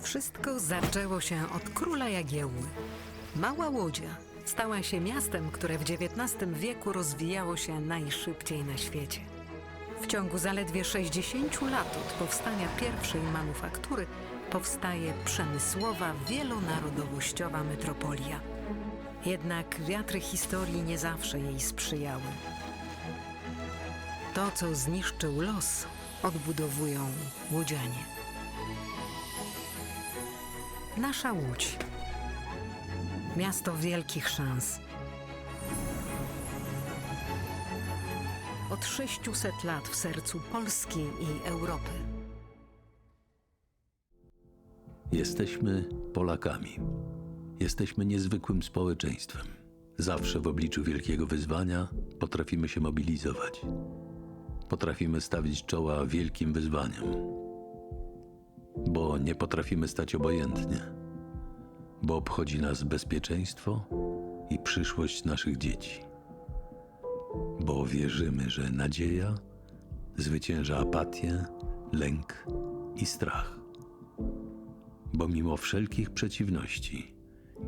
Wszystko zaczęło się od króla Jagiełły. Mała Łodzia stała się miastem, które w XIX wieku rozwijało się najszybciej na świecie. W ciągu zaledwie 60 lat od powstania pierwszej manufaktury powstaje przemysłowa, wielonarodowościowa metropolia. Jednak wiatry historii nie zawsze jej sprzyjały. To, co zniszczył los, odbudowują łodzianie. Nasza Łódź. Miasto wielkich szans. Od 600 lat w sercu Polski i Europy. Jesteśmy Polakami. Jesteśmy niezwykłym społeczeństwem. Zawsze w obliczu wielkiego wyzwania potrafimy się mobilizować. Potrafimy stawić czoła wielkim wyzwaniom. Bo nie potrafimy stać obojętnie. Bo obchodzi nas bezpieczeństwo i przyszłość naszych dzieci. Bo wierzymy, że nadzieja zwycięża apatię, lęk i strach. Bo mimo wszelkich przeciwności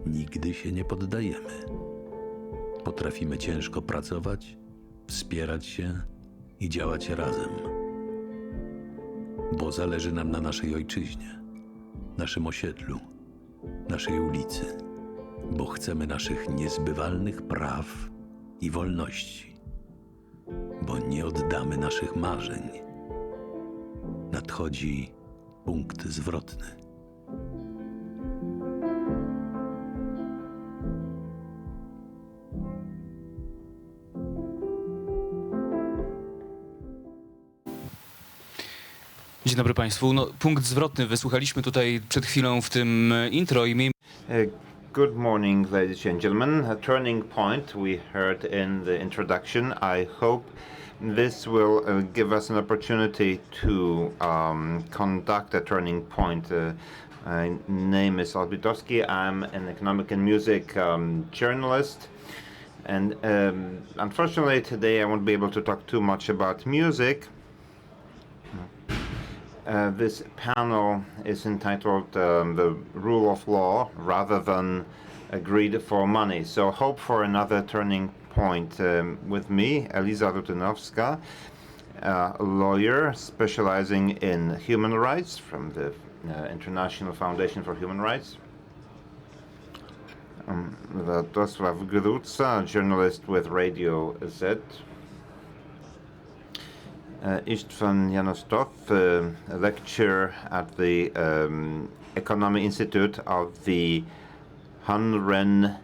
nigdy się nie poddajemy. Potrafimy ciężko pracować, wspierać się i działać razem. Bo zależy nam na naszej ojczyźnie, naszym osiedlu, naszej ulicy. Bo chcemy naszych niezbywalnych praw i wolności. Bo nie oddamy naszych marzeń. Nadchodzi punkt zwrotny. Dzień dobry Państwu. No, punkt zwrotny wysłuchaliśmy tutaj przed chwilą w tym intro i miejmy... Good morning, ladies and gentlemen. A turning point we heard in the introduction. I hope this will give us an opportunity to conduct a turning point. My name is Orlikowski. I'm an economic and music journalist. And unfortunately today I won't be able to talk too much about music. This panel is entitled The Rule of Law rather than Greed for Money. So hope for another turning point. With me, Eliza Rutynowska, a lawyer specializing in human rights from the International Foundation for Human Rights. Radosław Gruca, a journalist with Radio Z. Istvan Janos Tóth, a lecturer at the Economy Institute of the HUN-REN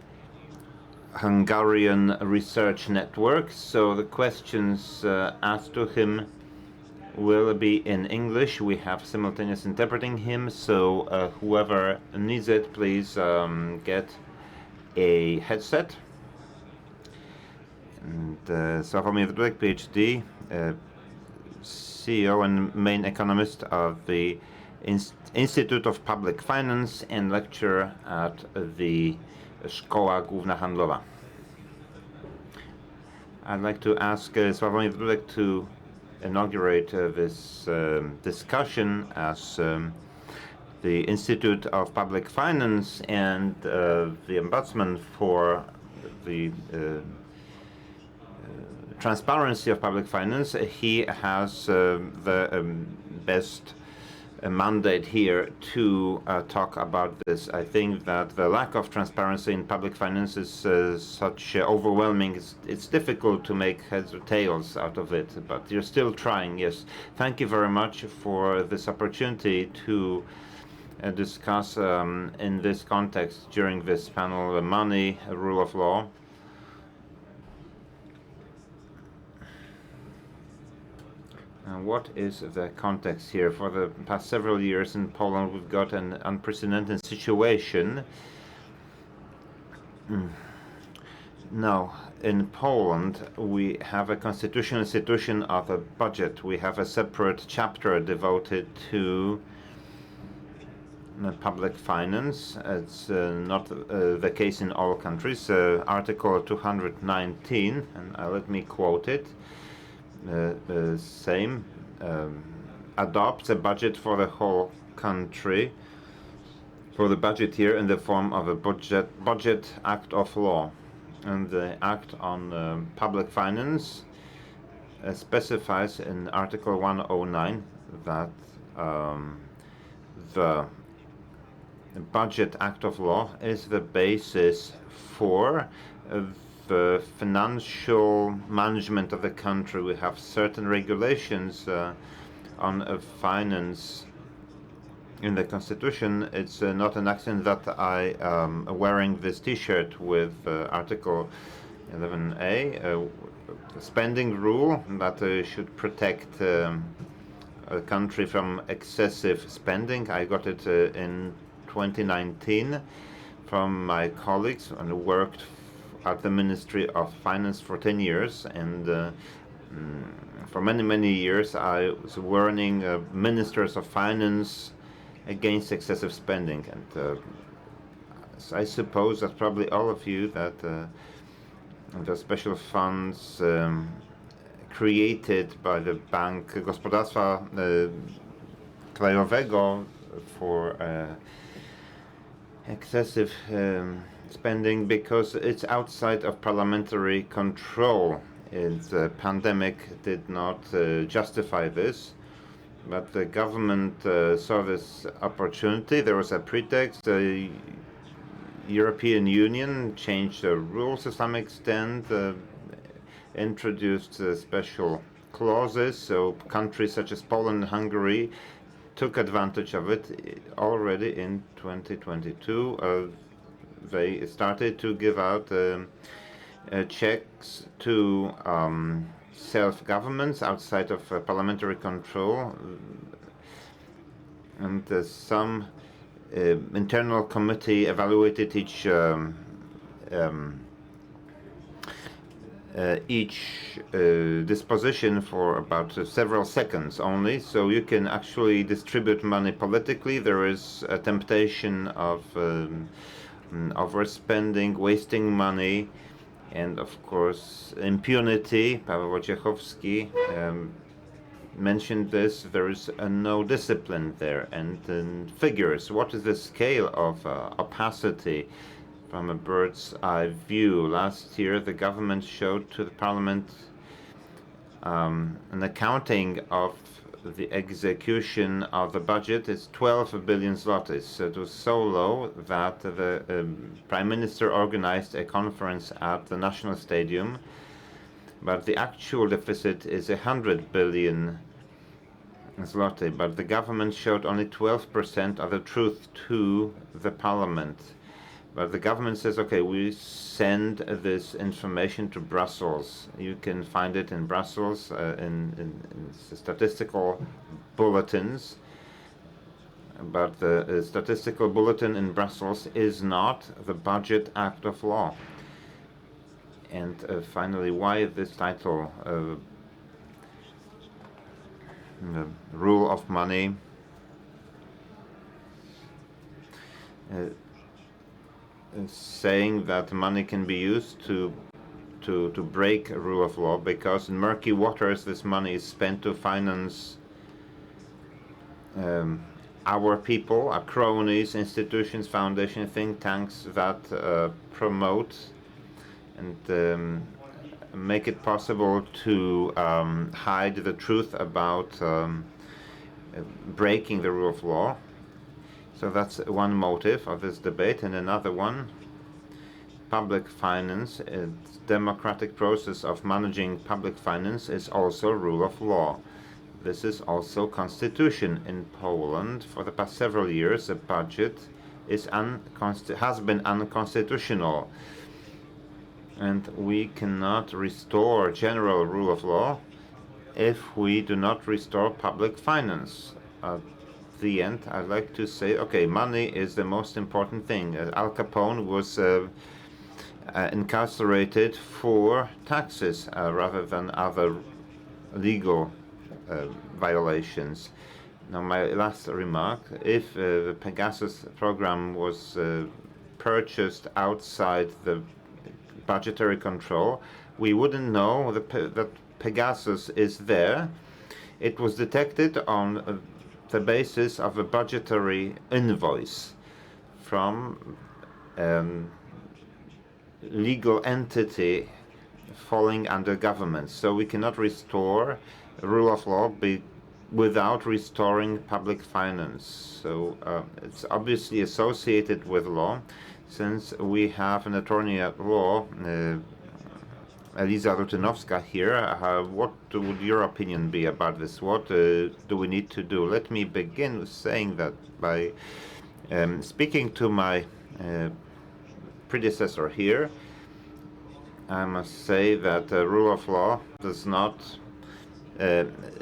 Hungarian Research Network. So the questions asked to him will be in English. We have simultaneous interpreting him, so whoever needs it, please get a headset. And Sławomir Dudek, PhD, CEO and main economist of the Institute of Public Finance and lecturer at the Szkoła Główna Handlowa. I'd like to ask Sławomir Dudek to inaugurate this discussion as the Institute of Public Finance and the Ombudsman for the transparency of public finance. He has the best mandate here to talk about this. I think that the lack of transparency in public finance is such overwhelming. It's difficult to make heads or tails out of it, but you're still trying. Yes, thank you very much for this opportunity to discuss in this context during this panel, money, rule of law. What is the context here? For the past several years in Poland, we've got an unprecedented situation. Now, in Poland, we have a constitutional institution of a budget. We have a separate chapter devoted to public finance. It's not the case in all countries. Article 219, and let me quote it. Same adopts a budget for the whole country for the budget year in the form of a budget act of law. And the Act on Public Finance specifies in Article 109 that the Budget Act of Law is the basis for the financial management of the country. We have certain regulations on finance in the Constitution. It's not an accident that I am wearing this T-shirt with Article 11A, spending rule that should protect a country from excessive spending. I got it in 2019 from my colleagues and worked at the Ministry of Finance for 10 years, and for many years I was warning ministers of finance against excessive spending. And so I suppose that probably all of you that the special funds created by the Bank Gospodarstwa Krajowego for excessive spending, because it's outside of parliamentary control. The pandemic did not justify this, but the government saw this opportunity. There was a pretext. The European Union changed the rules to some extent, introduced special clauses, so countries such as Poland and Hungary took advantage of it already in 2022. They started to give out checks to self-governments outside of parliamentary control, and some internal committee evaluated each disposition for about several seconds only, so you can actually distribute money politically. There is a temptation of overspending, wasting money, and of course impunity. Paweł mentioned this. There is no discipline there. And figures, what is the scale of opacity? From a bird's eye view, last year the government showed to the parliament an accounting of the execution of the budget is 12 billion zlotys. So it was so low that the Prime Minister organized a conference at the National Stadium, but the actual deficit is 100 billion zloty, but the government showed only 12% of the truth to the parliament. But the government says, okay, we send this information to Brussels. You can find it in Brussels in statistical bulletins. But the statistical bulletin in Brussels is not the Budget Act of Law. And finally, why this title, the rule of money? Saying that money can be used to break rule of law, because in murky waters this money is spent to finance our people, our cronies, institutions, foundations, think tanks that promote and make it possible to hide the truth about breaking the rule of law. So that's one motive of this debate. And another one, public finance, its democratic process of managing public finance is also rule of law. This is also constitution in Poland. For the past several years, the budget has been unconstitutional. And we cannot restore general rule of law if we do not restore public finance. The end, I'd like to say, okay, money is the most important thing. Al Capone was incarcerated for taxes rather than other legal violations. Now, my last remark, if the Pegasus program was purchased outside the budgetary control, we wouldn't know that Pegasus is there. It was detected on the basis of a budgetary invoice from legal entity falling under government. So we cannot restore rule of law without restoring public finance. So it's obviously associated with law, since we have an attorney at law, Eliza Rutynowska here. What would your opinion be about this? What do we need to do? Let me begin with saying that by speaking to my predecessor here, I must say that the rule of law does not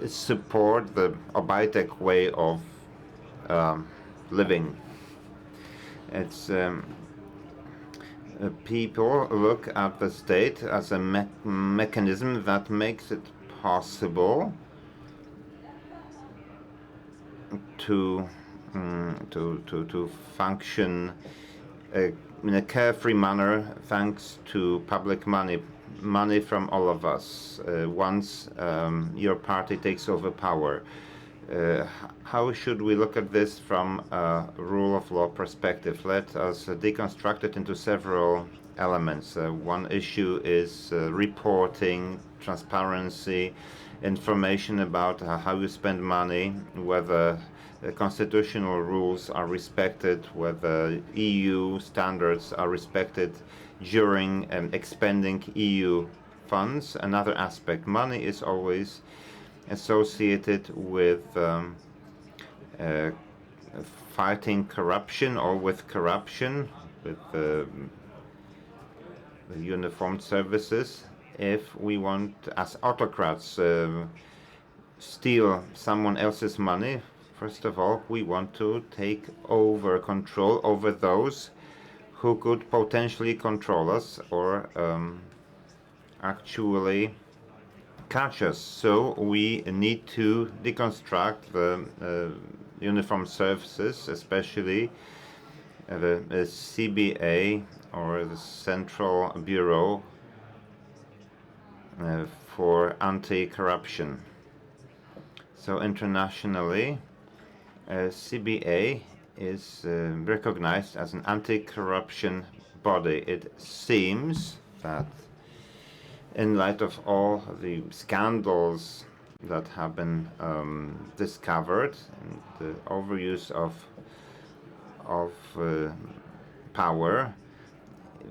support the Obajtek way of living. It's people look at the state as a mechanism that makes it possible to function in a carefree manner, thanks to public money from all of us. Once your party takes over power, how should we look at this from a rule of law perspective? Let us deconstruct it into several elements. One issue is reporting, transparency, information about how you spend money, whether constitutional rules are respected, whether EU standards are respected during expending EU funds. Another aspect, money is always associated with fighting corruption or with corruption, with uniformed services. If we want, as autocrats, steal someone else's money, first of all, we want to take over control over those who could potentially control us or actually catch us. So we need to deconstruct the uniformed services, especially the CBA or the Central Bureau for Anti-Corruption. So internationally, CBA is recognized as an anti-corruption body. It seems that in light of all the scandals that have been discovered and the overuse of power,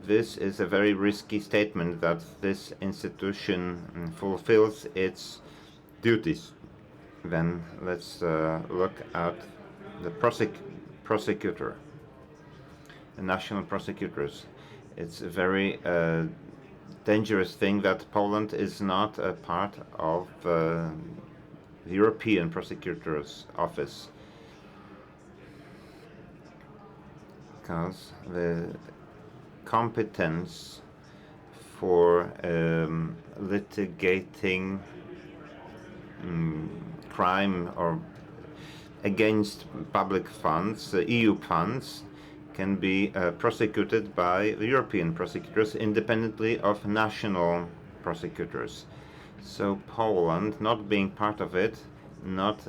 this is a very risky statement that this institution fulfills its duties. Then let's look at the prosecutor, the national prosecutors. It's a very dangerous thing that Poland is not a part of the European Prosecutor's Office, because the competence for litigating crime or against public funds, EU funds, can be prosecuted by the European prosecutors independently of national prosecutors. So Poland, not being part of it, not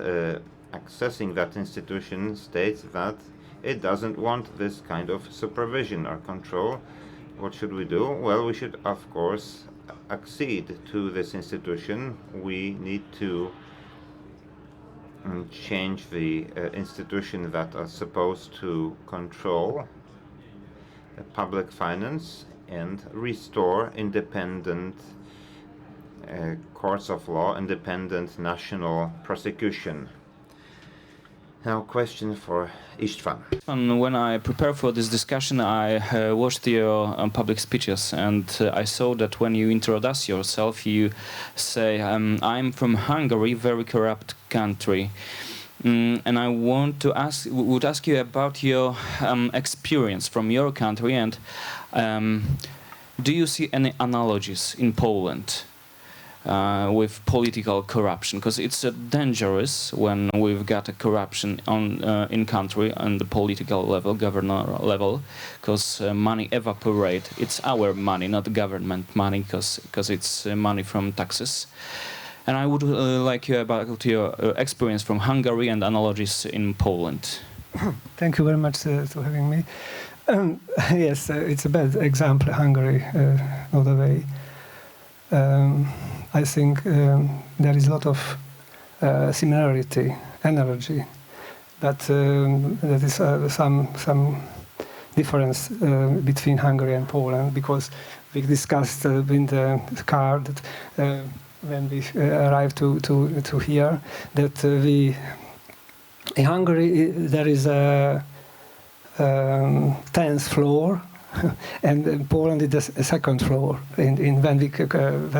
accessing that institution, states that it doesn't want this kind of supervision or control. What should we do? Well, we should, of course, accede to this institution. We need to change the institution that are supposed to control public finance and restore independent courts of law, independent national prosecution. Now, question for Istvan. And when I prepared for this discussion, I watched your public speeches, and I saw that when you introduce yourself, you say, "I'm from Hungary, very corrupt country." And I would ask you about your experience from your country, and do you see any analogies in Poland with political corruption? Because it's dangerous when we've got a corruption in country on the political level, governor level, because money evaporate. It's our money, not government money, because it's money from taxes. And I would like you about your experience from Hungary and analogies in Poland. Thank you very much for having me. Yes, it's a bad example, Hungary, not a way. I think there is a lot of similarity, analogy, but there is some difference between Hungary and Poland, because we discussed in the car that when we arrived to here that in Hungary there is a 10th floor, and in Poland it is a second floor. When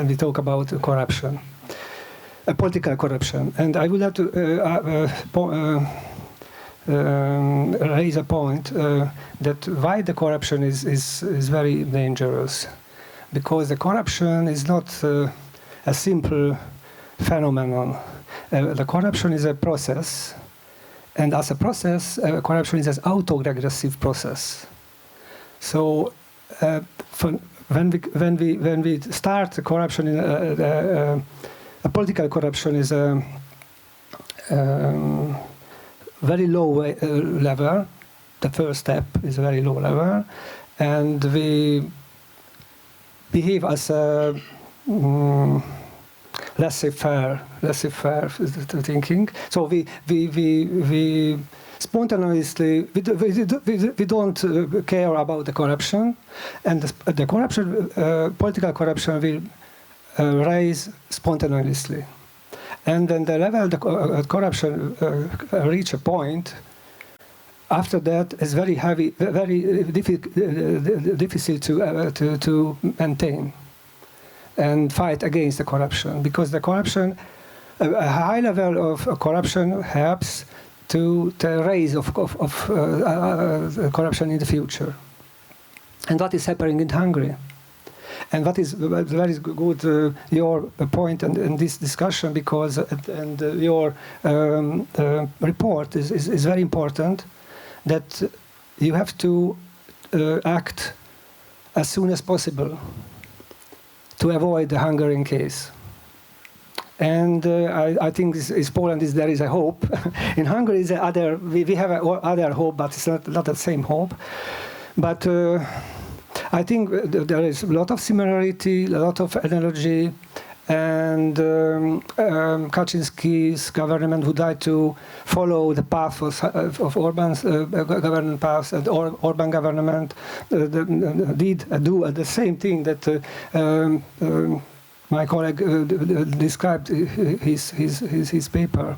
we talk about corruption, political corruption, and I would like to raise a point that why the corruption is very dangerous, because the corruption is not a simple phenomenon. The corruption is a process. And as a process, corruption is an autoregressive process. So, when we start corruption, a political corruption is a very low level. The first step is a very low level, and we behave as a laissez-faire thinking. So we spontaneously we don't care about the corruption, and the corruption, political corruption, will rise spontaneously, and then the level the corruption reach a point. After that, is very heavy, very difficult to maintain and fight against the corruption, because the corruption, a high level of corruption helps to the rise of corruption in the future. And what is happening in Hungary? And what is very good, your point in this discussion, because your report is very important, that you have to act as soon as possible to avoid the Hungarian case. And I think Poland there is a hope. In Hungary, is other. We have other hope, but it's not the same hope. But I think there is a lot of similarity, a lot of analogy, and Kaczynski's government would like to follow the path of Orban's government path, and Orban government did do the same thing that my colleague described his paper.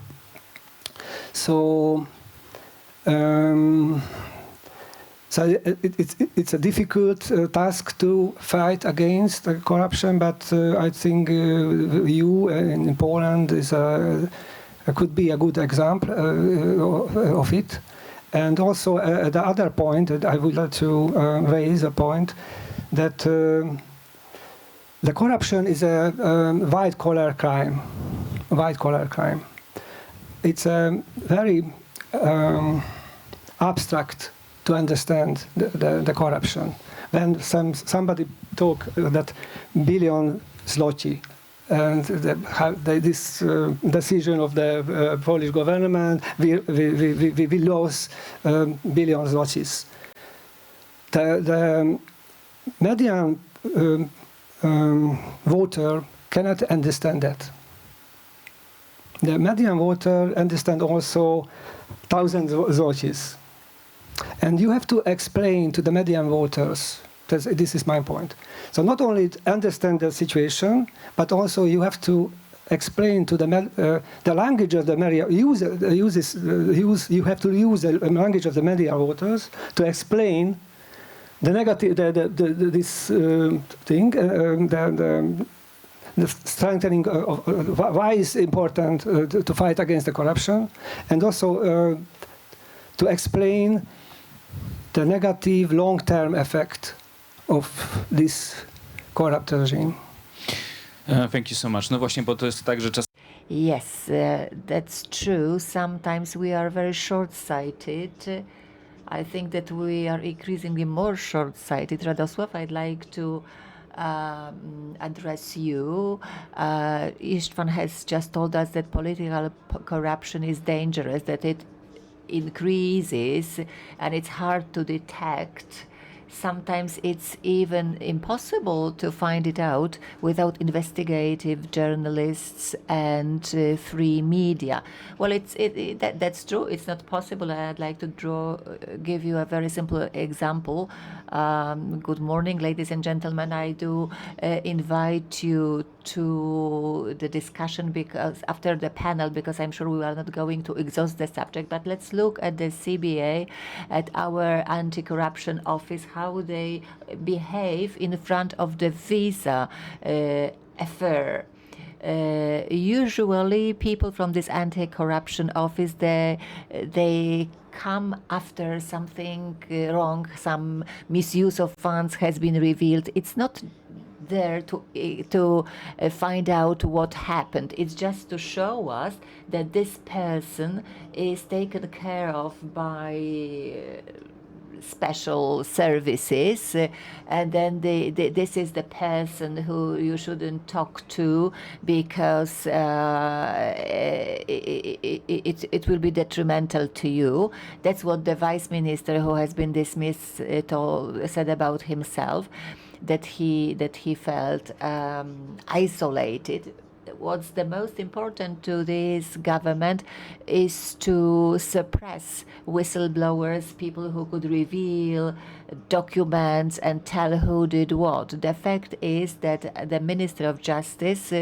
So. So it's a difficult task to fight against corruption, but I think you in Poland could be a good example of it. And also the other point that I would like to raise a point that the corruption is a white-collar crime. White-collar crime. It's a very abstract to understand the corruption. When somebody talk that billion zloty, and this decision of the Polish government, we lose billion zlotys. The median voter cannot understand that. The median voter understand also thousands of zlotys. And you have to explain to the median voters, this is my point. So not only understand the situation, but also you have to explain to the language of the media. You have to use the language of the media voters to explain the negative, this thing, the strengthening of why it's important to fight against the corruption, and also to explain the negative long-term effect of this corrupt regime. Thank you so much. No właśnie, bo to jest tak, że czas... Yes, that's true. Sometimes we are very short-sighted. I think that we are increasingly more short-sighted. Radosław, I'd like to address you. Istvan has just told us that political corruption is dangerous, that it increases and it's hard to detect. Sometimes it's even impossible to find it out without investigative journalists and free media. Well, that's true. It's not possible. I'd like to give you a very simple example. Good morning, ladies and gentlemen. I do invite you to the discussion because after the panel, because I'm sure we are not going to exhaust the subject, but let's look at the CBA, at our anti-corruption office, how they behave in front of the visa affair. Usually people from this anti-corruption office, they come after something wrong, some misuse of funds has been revealed. It's not there to find out what happened. It's just to show us that this person is taken care of by special services, and then this is the person who you shouldn't talk to because it will be detrimental to you. That's what the vice minister who has been dismissed said about himself, that he felt isolated. What's the most important to this government is to suppress whistleblowers, people who could reveal documents and tell who did what. The fact is that the Minister of Justice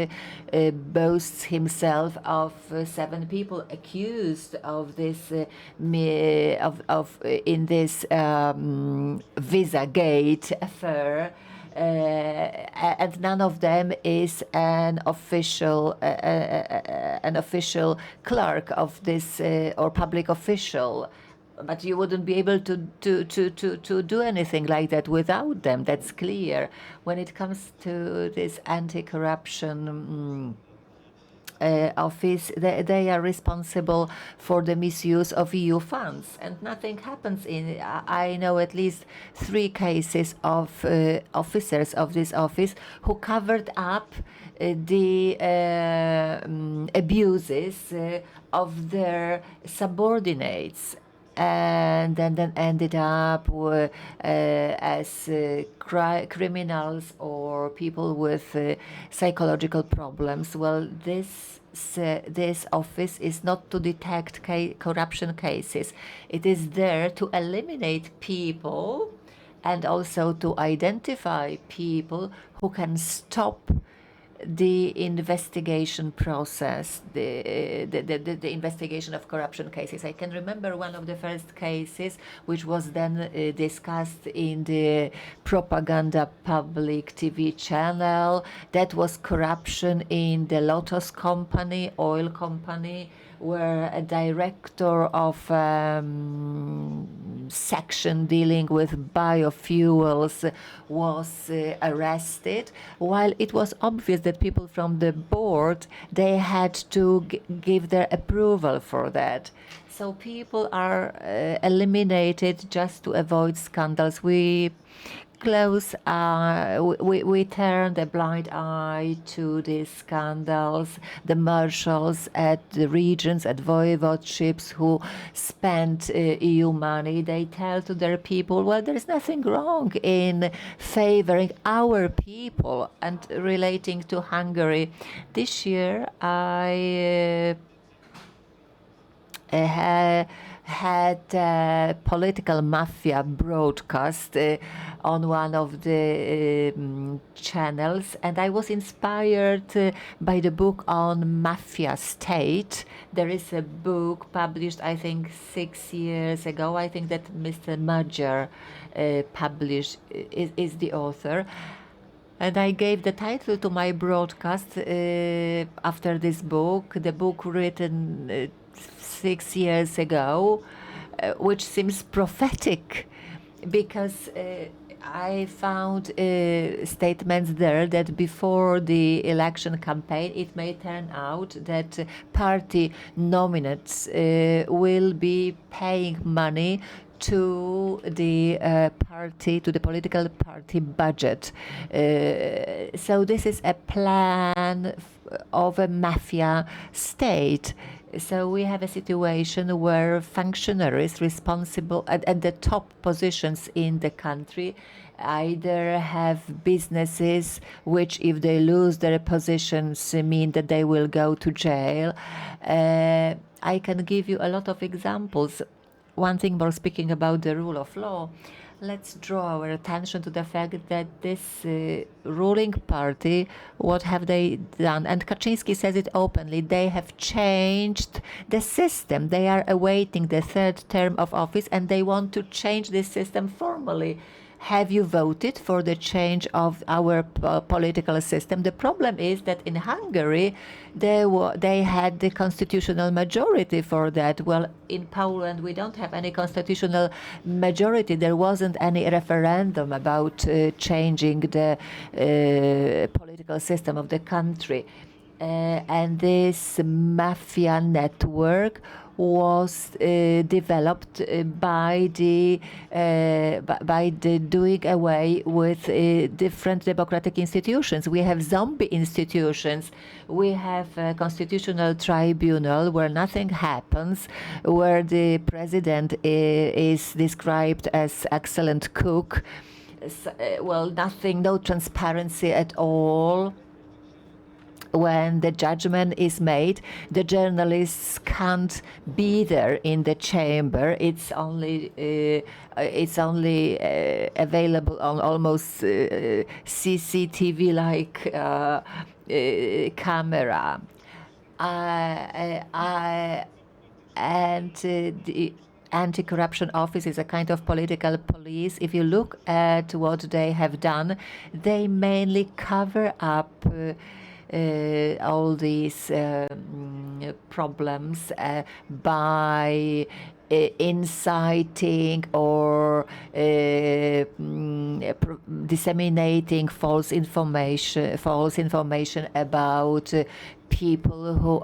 boasts himself of 7 people accused of this in this Visa-gate affair. And none of them is an official clerk of this or public official. But you wouldn't be able to do anything like that without them. That's clear. When it comes to this anti-corruption office, they are responsible for the misuse of EU funds, and nothing happens I know at least 3 cases of officers of this office who covered up the abuses of their subordinates, and then ended up as criminals or people with psychological problems. Well, this office is not to detect corruption cases. It is there to eliminate people and also to identify people who can stop the investigation process, the investigation of corruption cases. I can remember one of the first cases, which was then discussed in the propaganda public TV channel. That was corruption in the Lotos company, oil company, where a director of section dealing with biofuels was arrested, while it was obvious that people from the board, they had to give their approval for that. So people are eliminated just to avoid scandals. We turn a blind eye to these scandals. The marshals at the regions, at voivodeships who spend EU money, they tell to their people, well, there is nothing wrong in favoring our people. And relating to Hungary, this year I had a political mafia broadcast on one of the channels, and I was inspired by the book on mafia state. There is a book published, I think, 6 years ago. I think that Mr. Magyar published is the author. And I gave the title to my broadcast after this book, the book written 6 years ago, which seems prophetic, because I found statements there that before the election campaign, it may turn out that party nominates will be paying money to the political party budget. So this is a plan of a mafia state. So we have a situation where functionaries responsible at the top positions in the country either have businesses which, if they lose their positions, mean that they will go to jail. I can give you a lot of examples. One thing more, speaking about the rule of law, let's draw our attention to the fact that this ruling party, what have they done? And Kaczynski says it openly, they have changed the system. They are awaiting the third term of office and they want to change this system formally. Have you voted for the change of our political system? The problem is that in Hungary, they had the constitutional majority for that. Well, in Poland, we don't have any constitutional majority. There wasn't any referendum about changing the political system of the country. And this mafia network was developed by the doing away with different democratic institutions. We have zombie institutions. We have a constitutional tribunal where nothing happens, where the president is described as excellent cook. Well, nothing, no transparency at all. When the judgment is made, the journalists can't be there in the chamber. It's only available on almost CCTV-like camera. And the anti-corruption office is a kind of political police. If you look at what they have done, they mainly cover up all these problems by inciting or disseminating false information about people who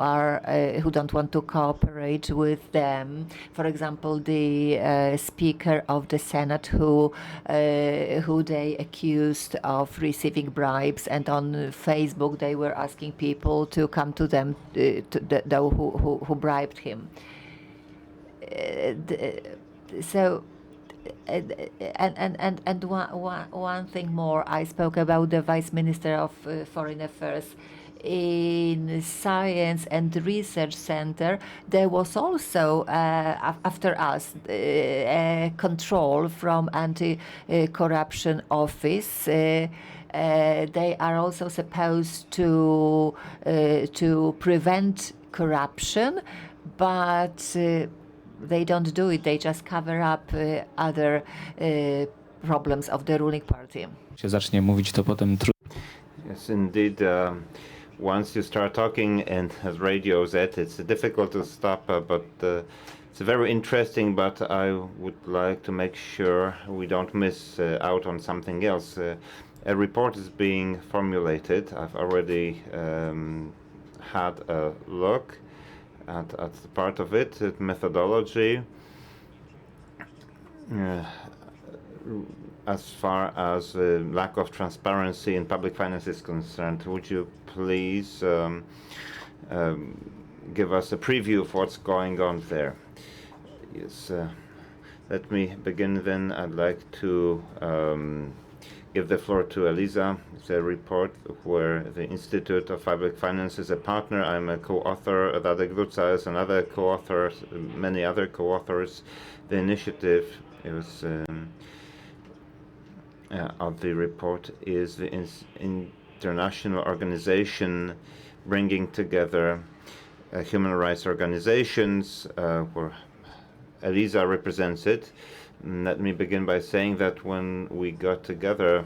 don't want to cooperate with them. For example, the Speaker of the Senate who they accused of receiving bribes, and on Facebook they were asking people to come to them, who bribed him. So, and one thing more, I spoke about the Vice Minister of Foreign Affairs. In Science and Research Center, there was also, after us, control from anti-corruption office. They are also supposed to prevent corruption, but they don't do it. They just cover up other problems of the ruling party. Się zacznie mówić, to potem Yes, indeed. Once you start talking, and as radio said, it's difficult to stop, but it's very interesting, but I would like to make sure we don't miss out on something else. A report is being formulated. I've already had a look at part of it, methodology. As far as lack of transparency in public finance is concerned, would you please give us a preview of what's going on there? Yes, let me begin then. I'd like to give the floor to Eliza. It's a report where the Institute of Public Finance is a partner. I'm a co-author. Radosław Gruca is another co-author, many other co-authors. The initiative is of the report is the international organization bringing together human rights organizations, where Eliza represents it. Let me begin by saying that when we got together,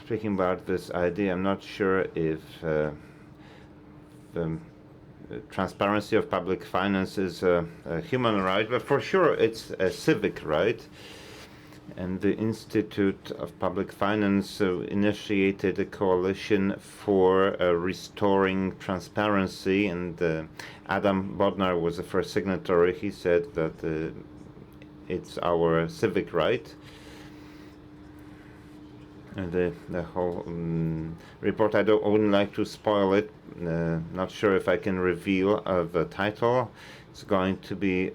speaking about this idea, I'm not sure if the transparency of public finance is a human right, but for sure it's a civic right. And the Institute of Public Finance initiated a coalition for restoring transparency, and Adam Bodnar was the first signatory. He said that it's our civic right. the whole report. I wouldn't like to spoil it. Not sure if I can reveal the title. It's going to be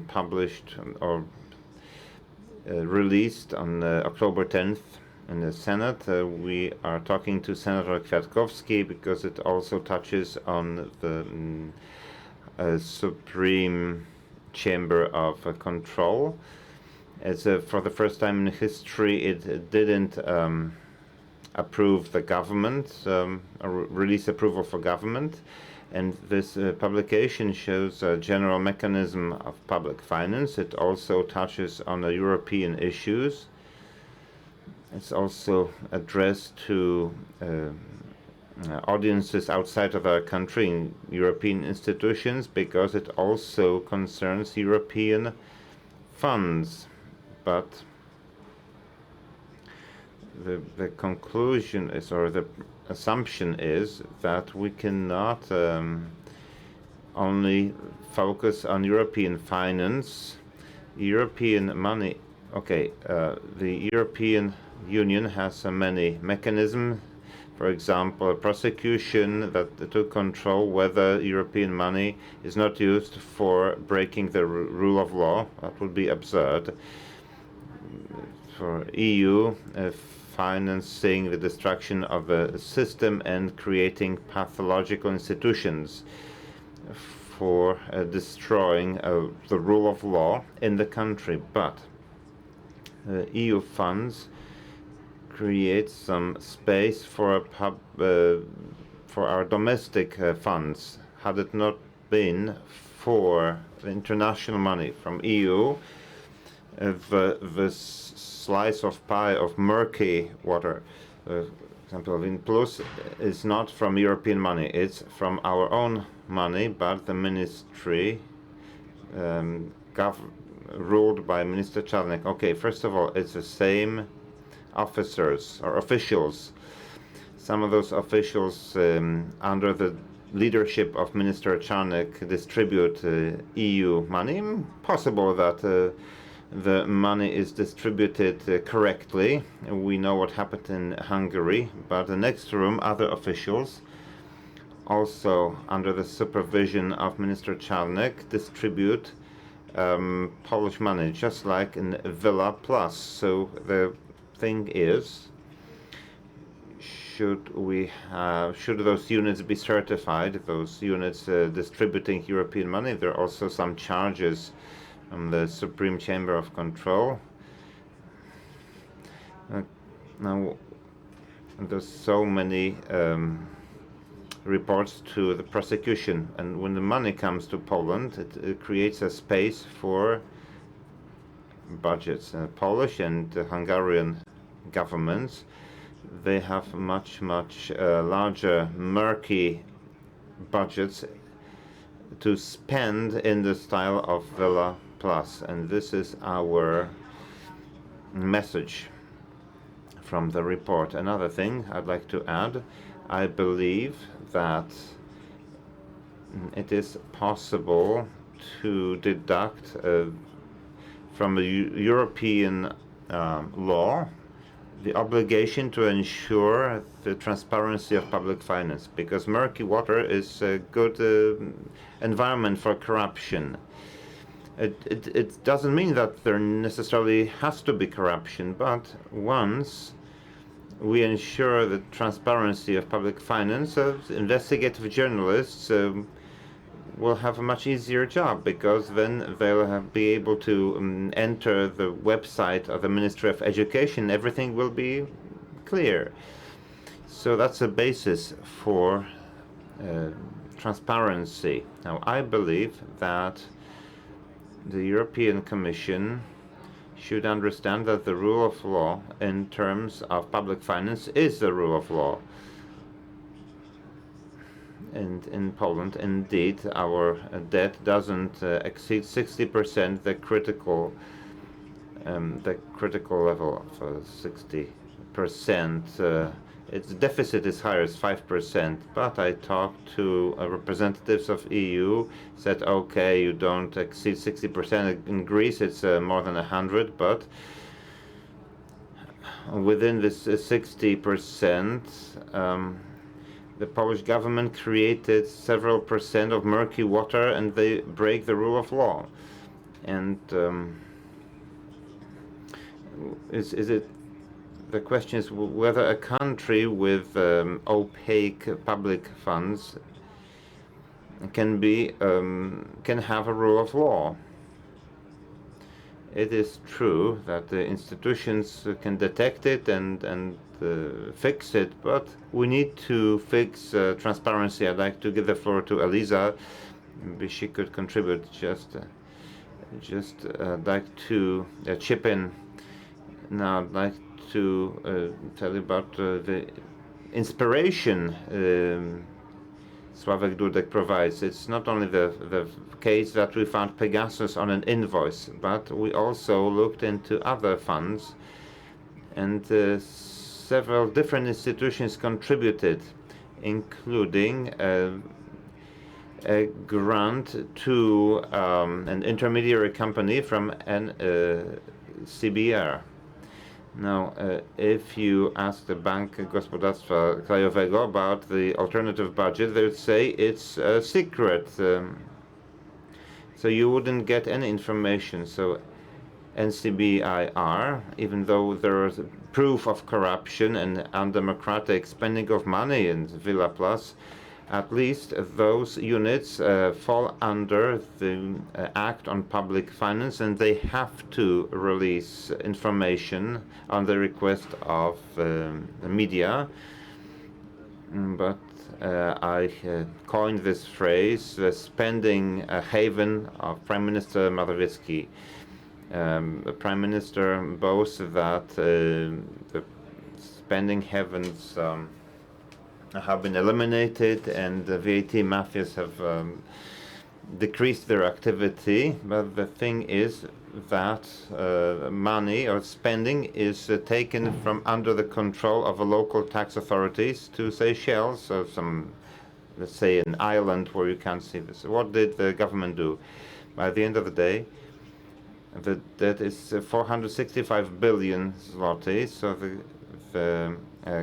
published or released on October 10th in the Senate. We are talking to Senator Kwiatkowski because it also touches on the Supreme Chamber of Control. As for the first time in history, it didn't approve the government, release approval for government. And this publication shows a general mechanism of public finance. It also touches on the European issues. It's also addressed to audiences outside of our country in European institutions because it also concerns European funds. But the conclusion is, or the assumption is, that we cannot only focus on European finance, European money. Okay, the European Union has many mechanisms. For example, a prosecution that to control whether European money is not used for breaking the rule of law. That would be absurd. For EU, financing the destruction of a system and creating pathological institutions for destroying the rule of law in the country. But EU funds create some space for our domestic funds. Had it not been for the international money from EU, the slice of pie of murky water, example of INNPlus, is not from European money. It's from our own money, but the ministry ruled by Minister Czarnek. Okay, first of all, it's the same officers or officials. Some of those officials under the leadership of Minister Czarnek distribute EU money. Possible that the money is distributed correctly. We know what happened in Hungary, but the next room, other officials, also under the supervision of Minister Czarnek, distribute Polish money, just like in Villa Plus. So the thing is, should those units be certified, those units distributing European money? There are also some charges on the Supreme Chamber of Control. Now, there's so many reports to the prosecution, and when the money comes to Poland, it creates a space for budgets. Polish and Hungarian governments, they have much larger, murky budgets to spend in the style of Villa Plus, and this is our message from the report. Another thing I'd like to add, I believe that it is possible to deduct from the European law the obligation to ensure the transparency of public finance, because murky water is a good environment for corruption. It doesn't mean that there necessarily has to be corruption, but once we ensure the transparency of public finance, investigative journalists will have a much easier job, because then they'll be able to enter the website of the Ministry of Education. Everything will be clear. So that's a basis for transparency. Now, I believe that the European Commission should understand that the rule of law in terms of public finance is the rule of law. And in Poland, indeed, our debt doesn't exceed 60%, the critical level of 60%. Its deficit is higher, it's 5%. But I talked to representatives of EU, said, okay, you don't exceed 60%. In Greece, it's more than 100, but within this 60%, the Polish government created several percent of murky water, and they break the rule of law. And the question is whether a country with opaque public funds can have a rule of law. It is true that the institutions can detect it and fix it, but we need to fix transparency. I'd like to give the floor to Eliza. Maybe she could contribute. Like to chip in. Now I'd like to tell you about the inspiration Sławek Dudek provides. It's not only the case that we found Pegasus on an invoice, but we also looked into other funds, and several different institutions contributed, including a grant to an intermediary company from CBR. Now, if you ask the Bank Gospodarstwa Krajowego about the alternative budget, they would say it's a secret. So you wouldn't get any information. So NCBIR, even though there is proof of corruption and undemocratic spending of money in Villa Plus, at least those units fall under the Act on Public Finance, and they have to release information on the request of the media. But I coined this phrase, the spending haven of Prime Minister Morawiecki. The Prime Minister boasts that the spending havens have been eliminated and the VAT mafias have decreased their activity, but the thing is that money or spending is taken from under the control of the local tax authorities to Seychelles, or some, let's say, an island where you can't see this. What did the government do? By the end of the day, that is 465 billion zloty, so the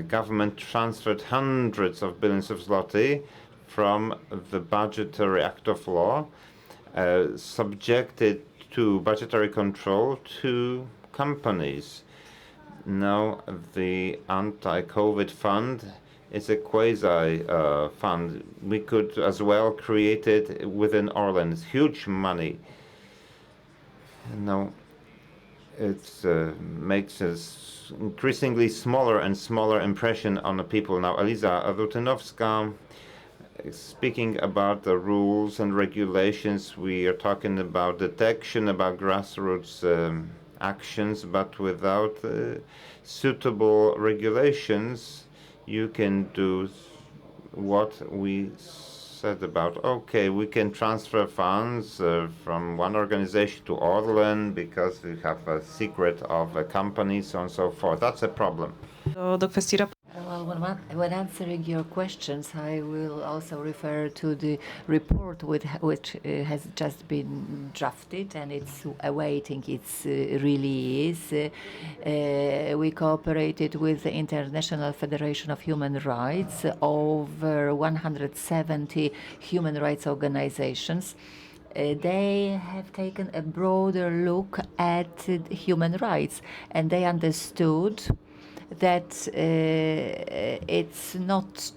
government transferred hundreds of billions of zloty from the budgetary act of law, subjected to budgetary control to companies. Now the anti-COVID fund is a quasi-fund. We could as well create it within Orlen. It's huge money. Now it makes us increasingly smaller and smaller impression on the people. Now Eliza Rutynowska, speaking about the rules and regulations, we are talking about detection, about grassroots actions, but without suitable regulations, you can do what we said about, okay, we can transfer funds from one organization to Orlen because we have a secret of a company, so on and so forth. That's a problem. Do kwestii Well, when answering your questions, I will also refer to the report which has just been drafted and it's awaiting its release. We cooperated with the International Federation of Human Rights, over 170 human rights organizations. They have taken a broader look at human rights, and they understood that it's not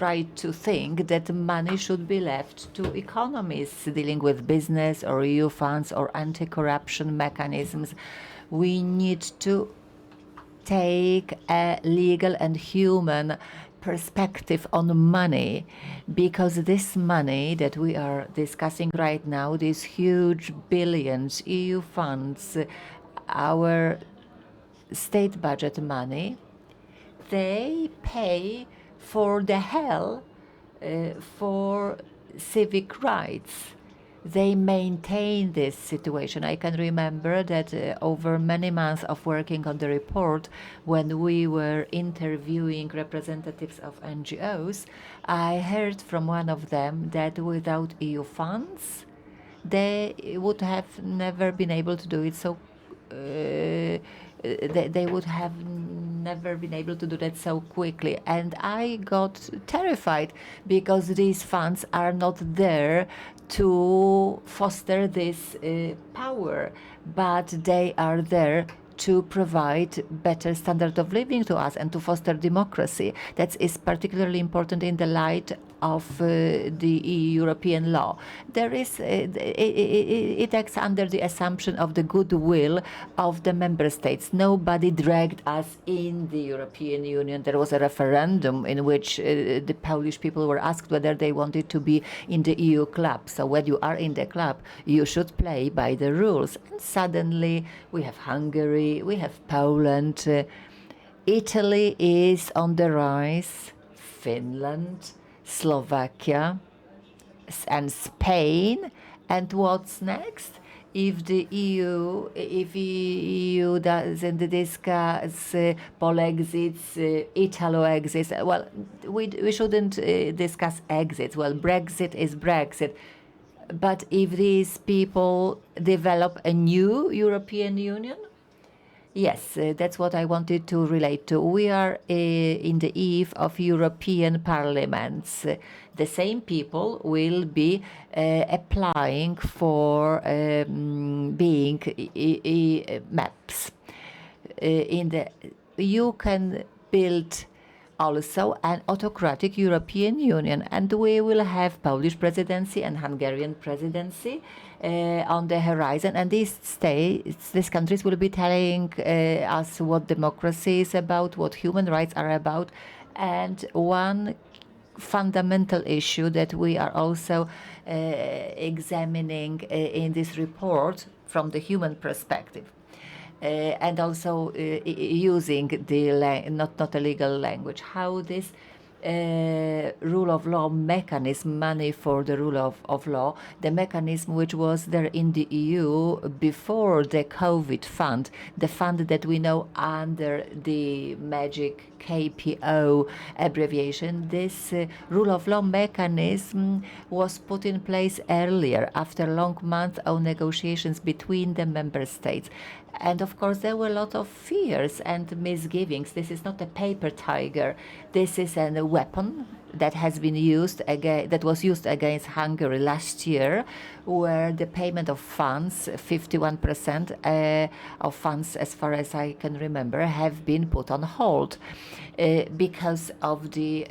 right to think that money should be left to economists dealing with business or EU funds or anti-corruption mechanisms. We need to take a legal and human perspective on money, because this money that we are discussing right now, these huge billions EU funds, our state budget money, they pay for the hell for civic rights. They maintain this situation. I can remember that over many months of working on the report, when we were interviewing representatives of NGOs, I heard from one of them that without EU funds, they would have never been able to do it so they would have never been able to do that so quickly. And I got terrified because these funds are not there to foster this power, but they are there to provide better standard of living to us and to foster democracy. That is particularly important in the light of the European law. There is it acts under the assumption of the goodwill of the member states. Nobody dragged us in the European Union. There was a referendum in which the Polish people were asked whether they wanted to be in the EU club. So when you are in the club, you should play by the rules. And suddenly we have Hungary, we have Poland, Italy is on the rise, Finland, Slovakia, and Spain. And what's next? If the EU doesn't discuss Polexits, Italo exits, well, we shouldn't discuss exits. Well, Brexit is Brexit. But if these people develop a new European Union, yes, that's what I wanted to relate to. We are in the eve of European parliaments. The same people will be applying for being maps. You can build also an autocratic European Union, and we will have Polish presidency and Hungarian presidency on the horizon, and these countries will be telling us what democracy is about, what human rights are about, and one fundamental issue that we are also examining in this report from the human perspective. And also using the not a legal language, how this rule of law mechanism, money for the rule of law, the mechanism which was there in the EU before the COVID fund, the fund that we know under the magic KPO abbreviation, this rule of law mechanism was put in place earlier after long months of negotiations between the member states. And of course, there were a lot of fears and misgivings. This is not a paper tiger. This is a weapon that has been used that was used against Hungary last year, where the payment of funds, 51% of funds, as far as I can remember, have been put on hold because of the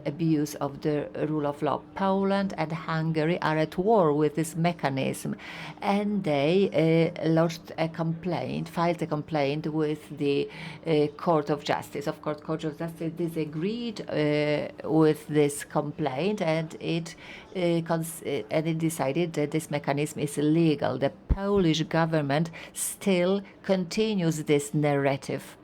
abuse of the rule of law. Poland and Hungary are at war with this mechanism, and they filed a complaint with the Court of Justice. Of course, Court of Justice disagreed with this complaint, and it decided that this mechanism is illegal. The Polish government still continues this narrative.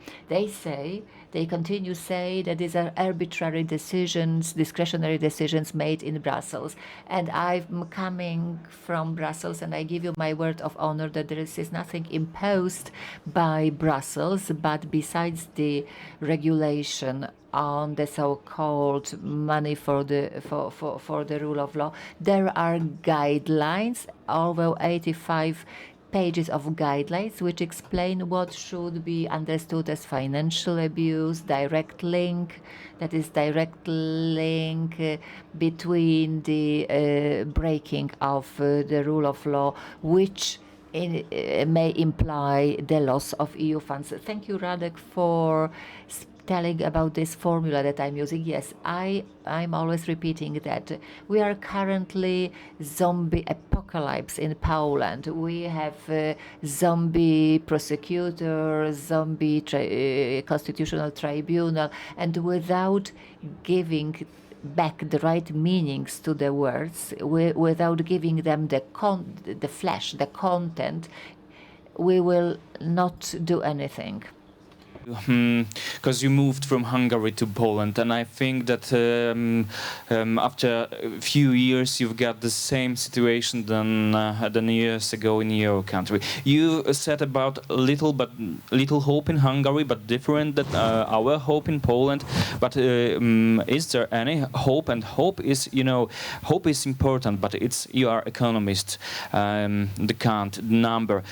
They continue to say that these are arbitrary decisions, discretionary decisions made in Brussels. And I'm coming from Brussels, and I give you my word of honor that there is nothing imposed by Brussels, but besides the regulation on the so-called money for the rule of law, there are guidelines, over 85 pages of guidelines which explain what should be understood as financial abuse, direct link between the breaking of the rule of law, which may imply the loss of EU funds. Thank you, Radek, for telling about this formula that I'm using. Yes, I'm always repeating that we are currently zombie apocalypse in Poland. We have zombie prosecutor, zombie constitutional tribunal, and without giving back the right meanings to the words, without giving them the flesh, the content, we will not do anything. Because you moved from Hungary to Poland, and I think that after a few years you've got the same situation than years ago in your country. You said about little hope in Hungary, but different than our hope in Poland. But is there any hope? And hope is, hope is important, but you are economist. The count, the number,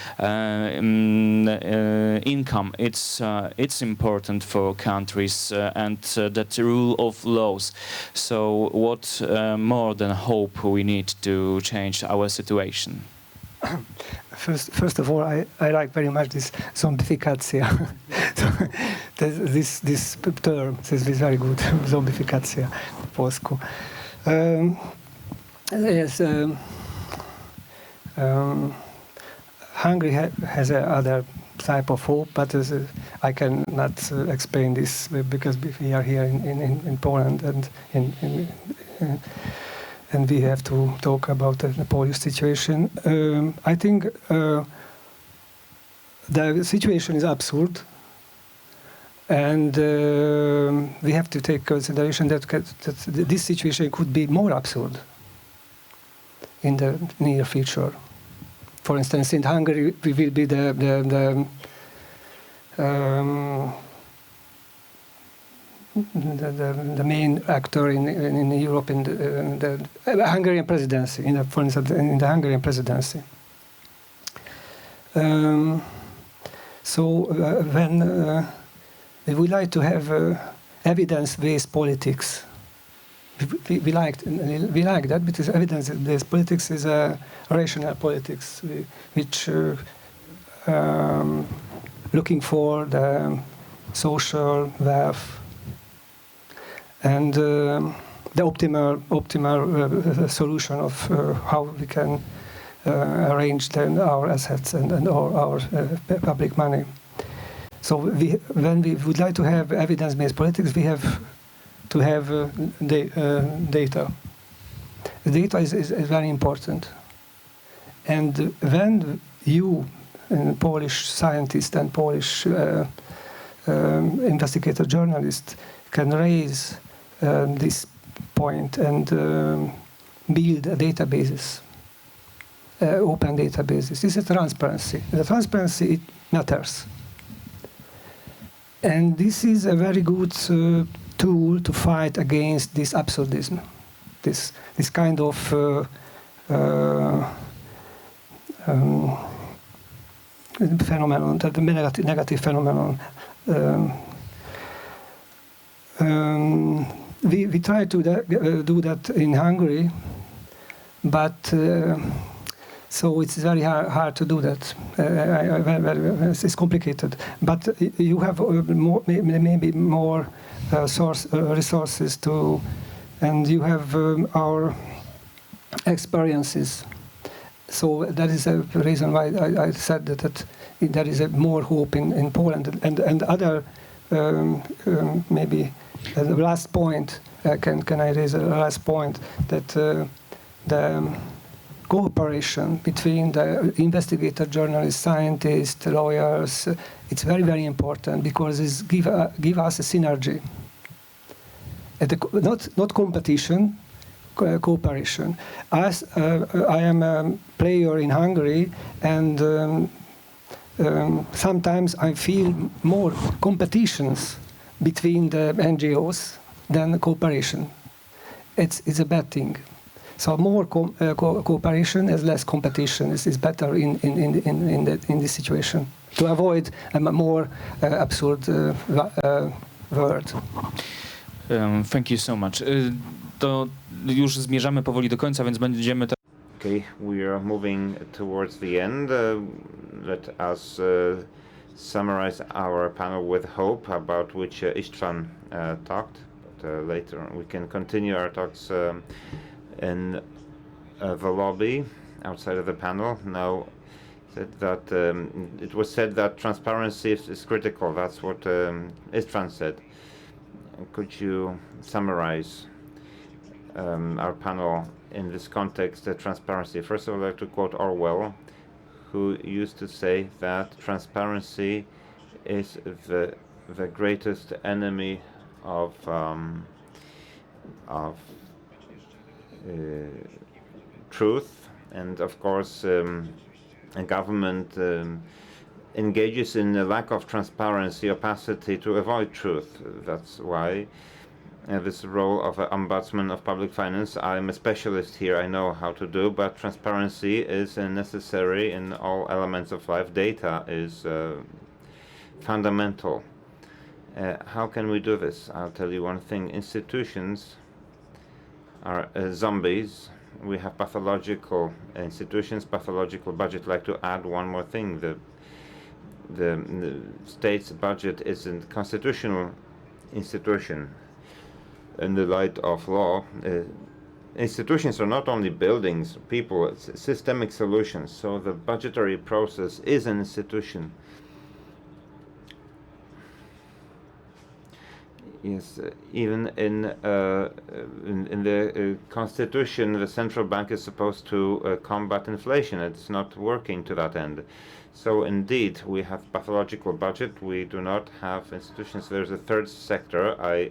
income. It's important for countries and that rule of laws. So what more than hope we need to change our situation? First of all, I like very much this zombificacja. this term is very good, zombificacja po polsku. Yes, Hungary has other type of hope, but I cannot explain this because we are here in Poland and we have to talk about the Polish situation. I think the situation is absurd, and we have to take consideration that this situation could be more absurd in the near future. For instance, in Hungary, we will be the main actor in Europe in the Hungarian presidency. For instance, in the Hungarian presidency. When we would like to have evidence-based politics. We like that because evidence-based politics is a rational politics, which looking for the social wealth and the optimal solution of how we can arrange our assets and our public money. So when we would like to have evidence-based politics, we have to have data. The data is very important. And when you, Polish scientist and Polish investigator journalist, can raise this point and build databases, open databases, this is transparency. The transparency, it matters. And this is a very good tool to fight against this absurdism, this kind of phenomenon, the negative phenomenon. We try to do that in Hungary, but so it's very hard to do that. It's complicated, but you have maybe more resources to, and you have our experiences. So that is a reason why I said that there is more hope in Poland and other maybe the last point. Can I raise a last point that the cooperation between the investigator, journalists, scientists, lawyers, it's very, very important because it give us a synergy. Not competition, cooperation. As I am a player in Hungary, and sometimes I feel more competitions between the NGOs than cooperation. It's a bad thing. So more cooperation is less competition. Is better in this situation to avoid a more absurd world. Thank you so much. To już zmierzamy powoli do końca, więc będziemy. Okay, we are moving towards the end. Let us summarize our panel with hope, about which Istvan talked. But later on we can continue our talks in the lobby outside of the panel. Now, it was said that transparency is critical. That's what Istvan said. Could you summarize our panel in this context, transparency? First of all, I'd like to quote Orwell, who used to say that transparency is the the greatest enemy of truth, and of course a government engages in a lack of transparency, opacity to avoid truth. That's why this role of an ombudsman of public finance, I'm a specialist here, I know how to do, but transparency is necessary in all elements of life. Data is fundamental. How can we do this? I'll tell you one thing. Institutions are zombies. We have pathological institutions, pathological budget. I'd like to add one more thing. The state's budget is a constitutional institution. In the light of law, institutions are not only buildings, people, it's systemic solutions. So the budgetary process is an institution. Yes, even in the Constitution, the central bank is supposed to combat inflation. It's not working to that end. So indeed, we have pathological budget. We do not have institutions. There's a third sector. I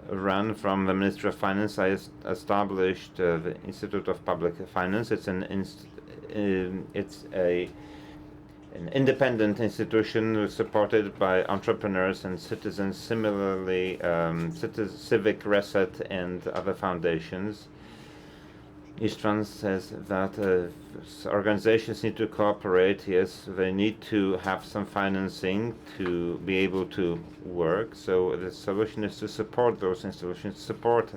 ran from the Ministry of Finance. I established the Institute of Public Finance. It's an independent institution supported by entrepreneurs and citizens. Similarly, Civic Reset and other foundations. Istvan says that organizations need to cooperate. Yes, they need to have some financing to be able to work. So the solution is to support those institutions, support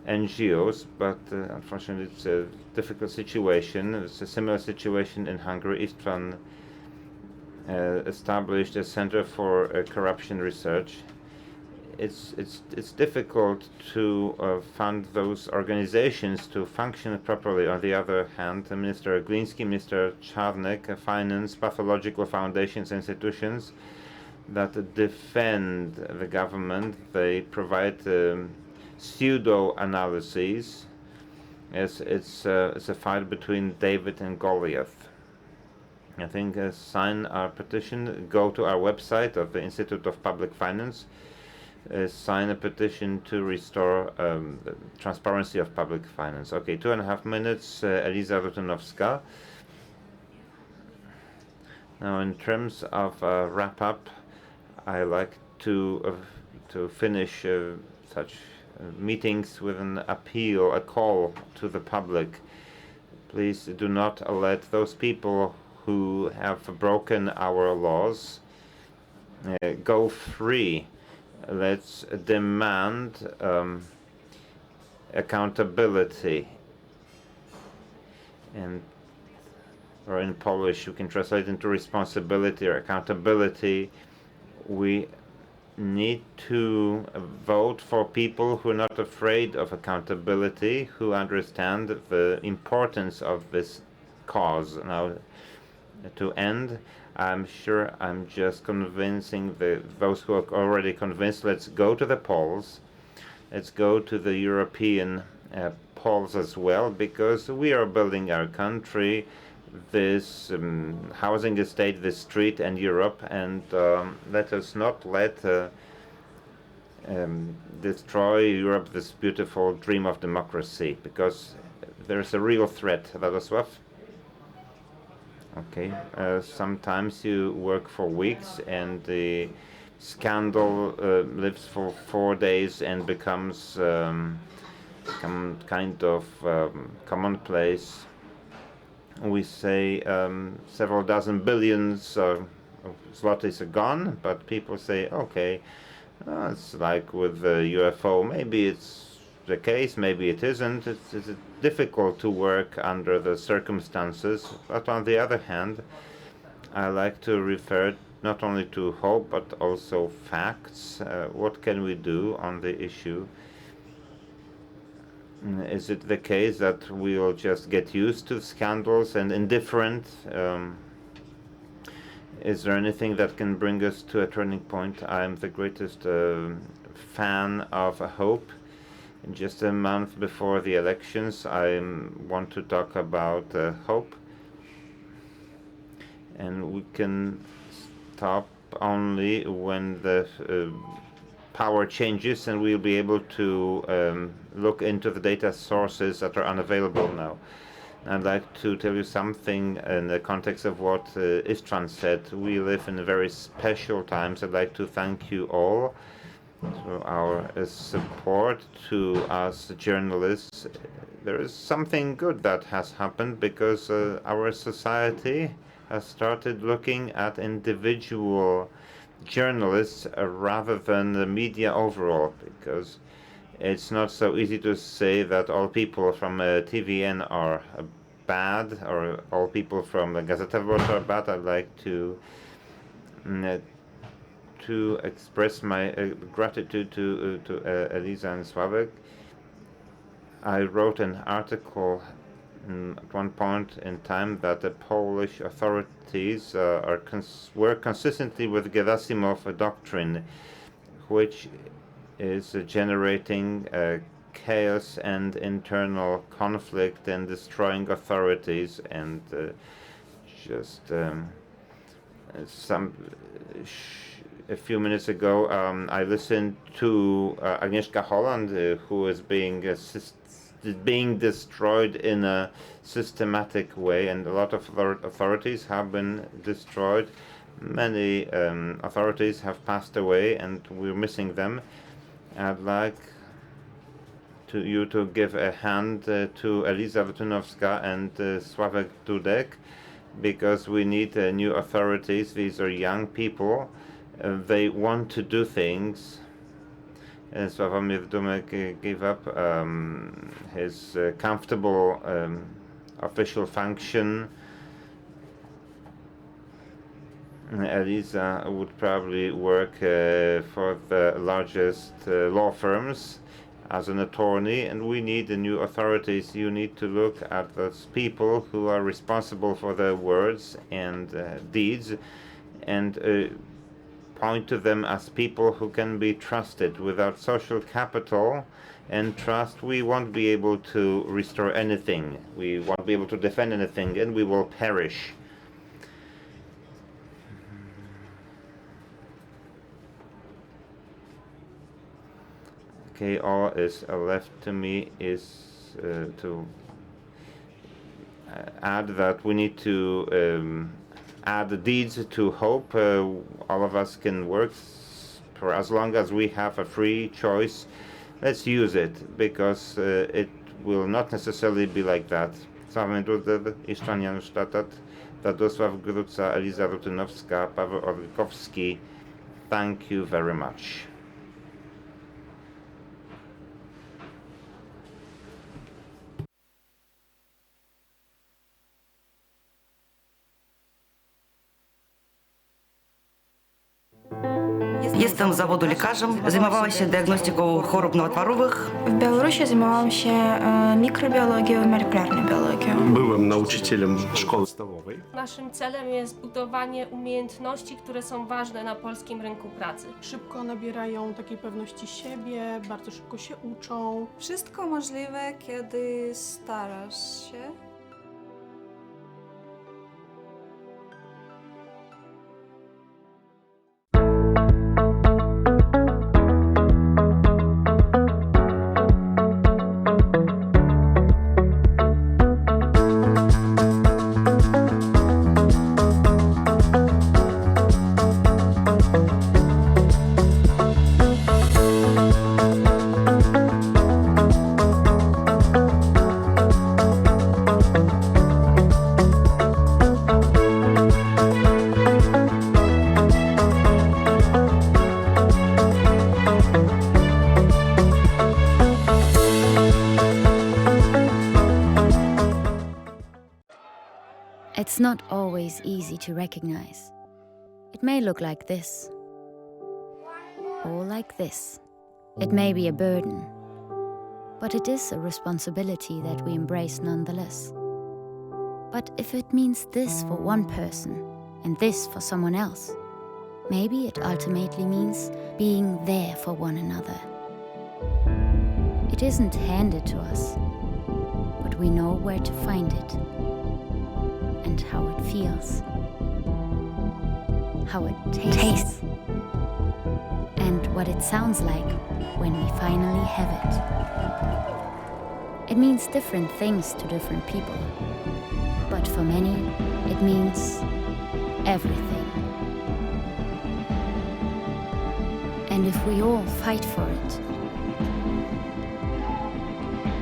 NGOs, but unfortunately it's a difficult situation. It's a similar situation in Hungary. Istvan established a Center for Corruption Research. It's difficult to fund those organizations to function properly. On the other hand, Minister Gliński, Minister Czarnek, finance pathological foundations, institutions that defend the government. They provide pseudo-analyses. It's a fight between David and Goliath. I think sign our petition, go to our website of the Institute of Public Finance, sign a petition to restore the transparency of public finance. Okay, 2.5 minutes, Eliza Rutynowska. Now, in terms of wrap-up, I like to finish such meetings with an appeal, a call to the public. Please do not let those people who have broken our laws go free. Let's demand accountability. Or in Polish, you can translate into responsibility or accountability. We need to vote for people who are not afraid of accountability, who understand the importance of this cause. Now, to end, I'm sure I'm just convincing those who are already convinced. Let's go to the polls. Let's go to the European polls as well, because we are building our country, this housing estate, this street, and Europe, and let us not destroy Europe, this beautiful dream of democracy, because there's a real threat. Radosław? Okay, sometimes you work for weeks and the scandal lives for 4 days and becomes kind of commonplace. We say several dozen billions of zlotys are gone, but people say, okay, it's like with the UFO, maybe it's the case, maybe it isn't. It's difficult to work under the circumstances, but on the other hand, I like to refer not only to hope but also facts. What can we do on the issue? Is it the case that we'll just get used to scandals and indifferent? Is there anything that can bring us to a turning point? I'm the greatest fan of hope. In just a month before the elections, I want to talk about hope. And we can stop only when the power changes and we'll be able to look into the data sources that are unavailable now. I'd like to tell you something in the context of what Istvan said. We live in very special times. I'd like to thank you all for our support to us journalists. There is something good that has happened because our society has started looking at individual journalists rather than the media overall, because it's not so easy to say that all people from TVN are bad or all people from Gazeta Wyborcza are bad. I'd like to express my gratitude to Eliza and Sławek. I wrote an article at one point in time that the Polish authorities were consistently with Gerasimov doctrine, which is generating chaos and internal conflict and destroying authorities. And a few minutes ago, I listened to Agnieszka Holland, who is being destroyed in a systematic way, and a lot of authorities have been destroyed. Many authorities have passed away, and we're missing them. I'd like you to give a hand to Eliza Rutynowska and Sławomir Dudek, because we need new authorities. These are young people. They want to do things. Sławomir Dudek gave up his comfortable official function. Eliza would probably work for the largest law firms as an attorney, and we need the new authorities. You need to look at those people who are responsible for their words and deeds, and point to them as people who can be trusted. Without social capital and trust, we won't be able to restore anything. We won't be able to defend anything, and we will perish. Okay, all is left to me is to add that we need to add deeds to hope. All of us can work for as long as we have a free choice. Let's use it, because it will not necessarily be like that. Sławomir Dudek, Istvan Janos Tóth, Radosław Gruca, Eliza Rutynowska, Paweł Orlikowski. Thank you very much. Jestem z zawodu lekarzem, zajmowałam się diagnostyką chorób nowotworowych. W Białorusi zajmowałam się mikrobiologią i molekularną biologią. Byłem nauczycielem szkoły podstawowej. Naszym celem jest budowanie umiejętności, które są ważne na polskim rynku pracy. Szybko nabierają takiej pewności siebie, bardzo szybko się uczą. Wszystko możliwe, kiedy starasz się. It's not always easy to recognize. It may look like this, or like this. It may be a burden, but it is a responsibility that we embrace nonetheless. But if it means this for one person and this for someone else, maybe it ultimately means being there for one another. It isn't handed to us, but we know where to find it and how it feels. how it tastes, and what it sounds like when we finally have it. It means different things to different people, but for many, it means everything. And if we all fight for it,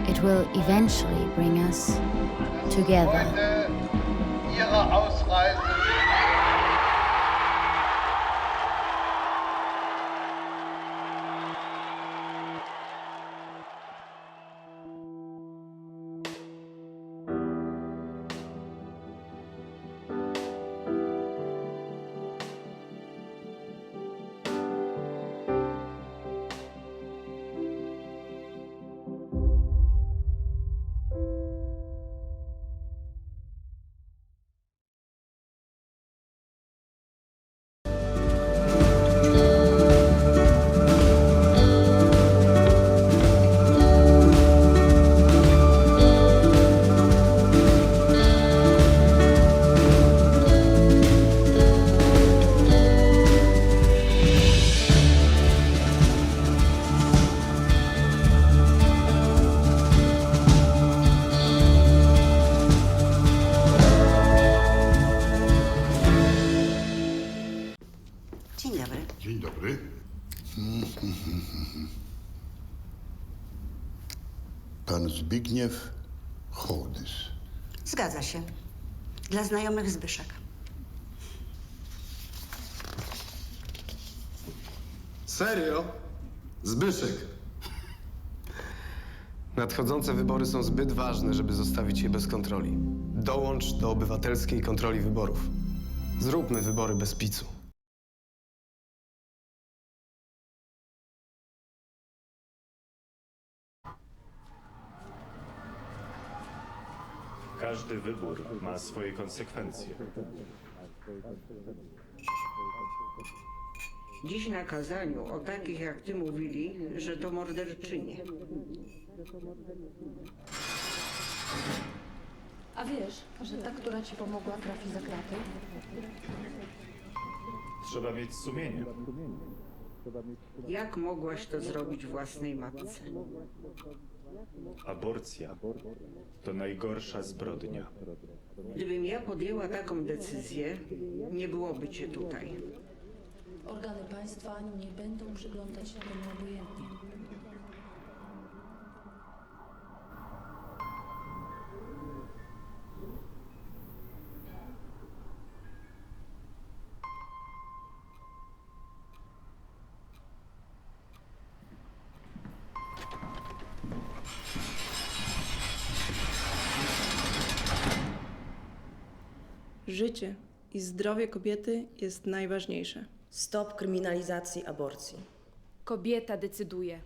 it will eventually bring us together. Dzień dobry. Pan Zbigniew Hołdys. Zgadza się. Dla znajomych Zbyszek. Serio? Zbyszek. Nadchodzące wybory są zbyt ważne, żeby zostawić je bez kontroli. Dołącz do obywatelskiej kontroli wyborów. Zróbmy wybory bez picu. Każdy wybór ma swoje konsekwencje. Dziś na kazaniu o takich jak ty mówili, że to morderczynie. A wiesz, że ta, która ci pomogła, trafi za kraty? Trzeba mieć sumienie. Jak mogłaś to zrobić własnej matce? Aborcja to najgorsza zbrodnia. Gdybym ja podjęła taką decyzję, nie byłoby cię tutaj. Organy państwa nie będą przyglądać się temu obojętnie. Życie i zdrowie kobiety jest najważniejsze. Stop kryminalizacji aborcji. Kobieta decyduje.